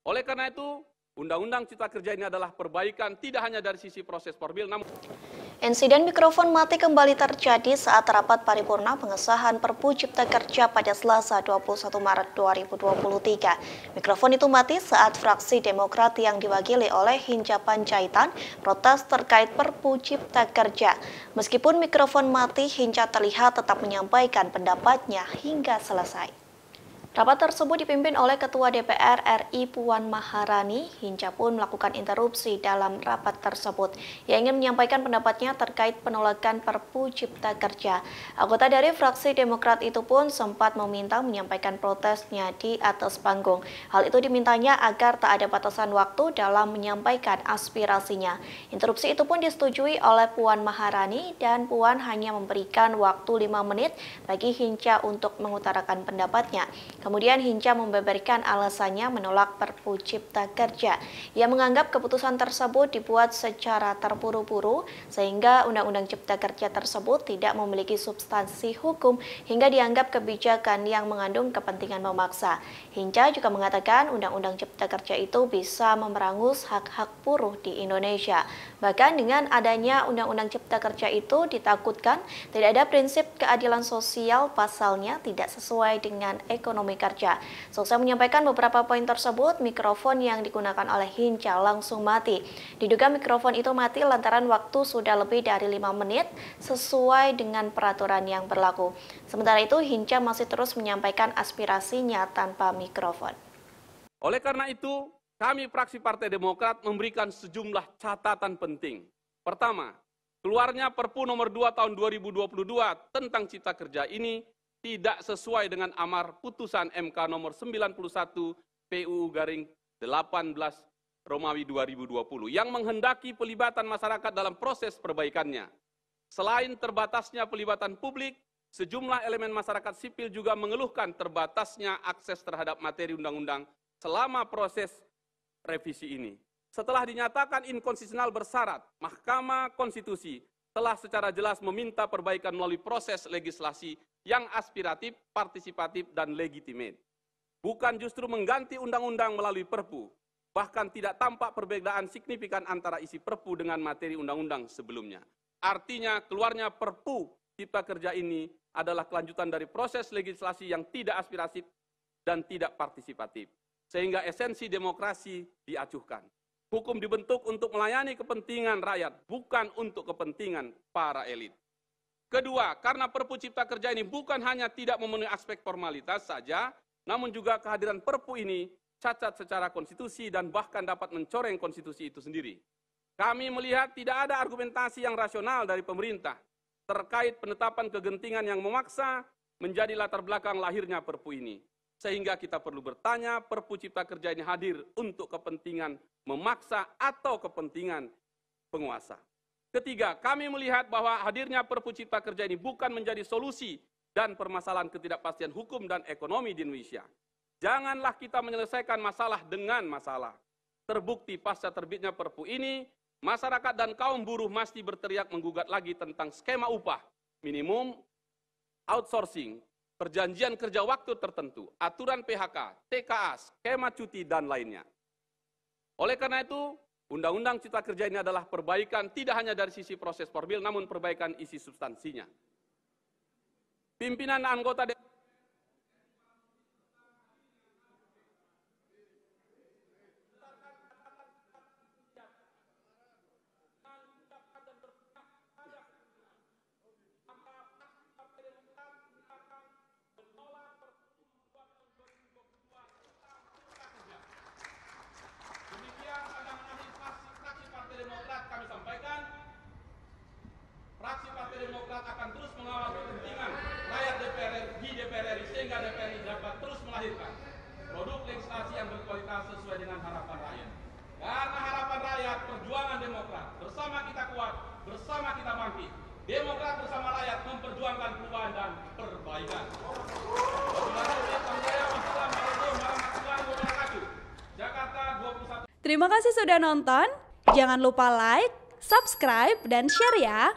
Oleh karena itu, Undang-Undang Cipta Kerja ini adalah perbaikan tidak hanya dari sisi proses formil, namun insiden mikrofon mati kembali terjadi saat rapat paripurna pengesahan Perpu Cipta Kerja pada Selasa 21 Maret 2023. Mikrofon itu mati saat fraksi Demokrat yang diwakili oleh Hinca Panjaitan protes terkait Perpu Cipta Kerja. Meskipun mikrofon mati, Hinca terlihat tetap menyampaikan pendapatnya hingga selesai. Rapat tersebut dipimpin oleh Ketua DPR RI Puan Maharani. Hinca pun melakukan interupsi dalam rapat tersebut. Ia ingin menyampaikan pendapatnya terkait penolakan Perpu Cipta Kerja. Anggota dari fraksi Demokrat itu pun sempat meminta menyampaikan protesnya di atas panggung. Hal itu dimintanya agar tak ada batasan waktu dalam menyampaikan aspirasinya. Interupsi itu pun disetujui oleh Puan Maharani dan Puan hanya memberikan waktu 5 menit bagi Hinca untuk mengutarakan pendapatnya. Kemudian Hinca membeberkan alasannya menolak Perpu Cipta Kerja. Ia menganggap keputusan tersebut dibuat secara terburu-buru sehingga Undang-Undang Cipta Kerja tersebut tidak memiliki substansi hukum hingga dianggap kebijakan yang mengandung kepentingan memaksa. Hinca juga mengatakan Undang-Undang Cipta Kerja itu bisa memerangus hak-hak buruh di Indonesia. Bahkan dengan adanya Undang-Undang Cipta Kerja itu ditakutkan tidak ada prinsip keadilan sosial, pasalnya tidak sesuai dengan ekonomi kerja. Selesai menyampaikan beberapa poin tersebut, mikrofon yang digunakan oleh Hinca langsung mati. Diduga mikrofon itu mati lantaran waktu sudah lebih dari 5 menit sesuai dengan peraturan yang berlaku. Sementara itu, Hinca masih terus menyampaikan aspirasinya tanpa mikrofon. Oleh karena itu, kami fraksi Partai Demokrat memberikan sejumlah catatan penting. Pertama, keluarnya Perpu nomor 2 tahun 2022 tentang Cipta Kerja ini tidak sesuai dengan amar putusan MK nomor 91 PUU garing 18 Romawi 2020 yang menghendaki pelibatan masyarakat dalam proses perbaikannya. Selain terbatasnya pelibatan publik, sejumlah elemen masyarakat sipil juga mengeluhkan terbatasnya akses terhadap materi undang-undang selama proses revisi ini. Setelah dinyatakan inkonstitusional bersyarat, Mahkamah Konstitusi telah secara jelas meminta perbaikan melalui proses legislasi yang aspiratif, partisipatif, dan legitimate. Bukan justru mengganti undang-undang melalui Perpu, bahkan tidak tampak perbedaan signifikan antara isi Perpu dengan materi undang-undang sebelumnya. Artinya, keluarnya Perpu Cipta Kerja ini adalah kelanjutan dari proses legislasi yang tidak aspiratif dan tidak partisipatif, sehingga esensi demokrasi diacuhkan. Hukum dibentuk untuk melayani kepentingan rakyat, bukan untuk kepentingan para elit. Kedua, karena Perpu Cipta Kerja ini bukan hanya tidak memenuhi aspek formalitas saja, namun juga kehadiran Perpu ini cacat secara konstitusi dan bahkan dapat mencoreng konstitusi itu sendiri. Kami melihat tidak ada argumentasi yang rasional dari pemerintah terkait penetapan kegentingan yang memaksa menjadi latar belakang lahirnya Perpu ini. Sehingga kita perlu bertanya, Perpu Cipta Kerja ini hadir untuk kepentingan memaksa atau kepentingan penguasa. Ketiga, kami melihat bahwa hadirnya Perpu Cipta Kerja ini bukan menjadi solusi dan permasalahan ketidakpastian hukum dan ekonomi di Indonesia. Janganlah kita menyelesaikan masalah dengan masalah. Terbukti pasca terbitnya Perpu ini, masyarakat dan kaum buruh masih berteriak menggugat lagi tentang skema upah minimum, outsourcing, perjanjian kerja waktu tertentu, aturan PHK, TKA, skema cuti, dan lainnya. Oleh karena itu, Undang-Undang Cipta Kerja ini adalah perbaikan tidak hanya dari sisi proses formil, namun perbaikan isi substansinya. Pimpinan anggota Demokrat akan terus mengawal kepentingan rakyat DPR RI sehingga DPR RI dapat terus melahirkan produk legislasi yang berkualitas sesuai dengan harapan rakyat. Karena harapan rakyat, perjuangan Demokrat, bersama kita kuat, bersama kita bangkit. Demokrat bersama rakyat memperjuangkan perubahan dan perbaikan. Jakarta 21. Terima kasih sudah nonton. Jangan lupa like, subscribe, dan share ya.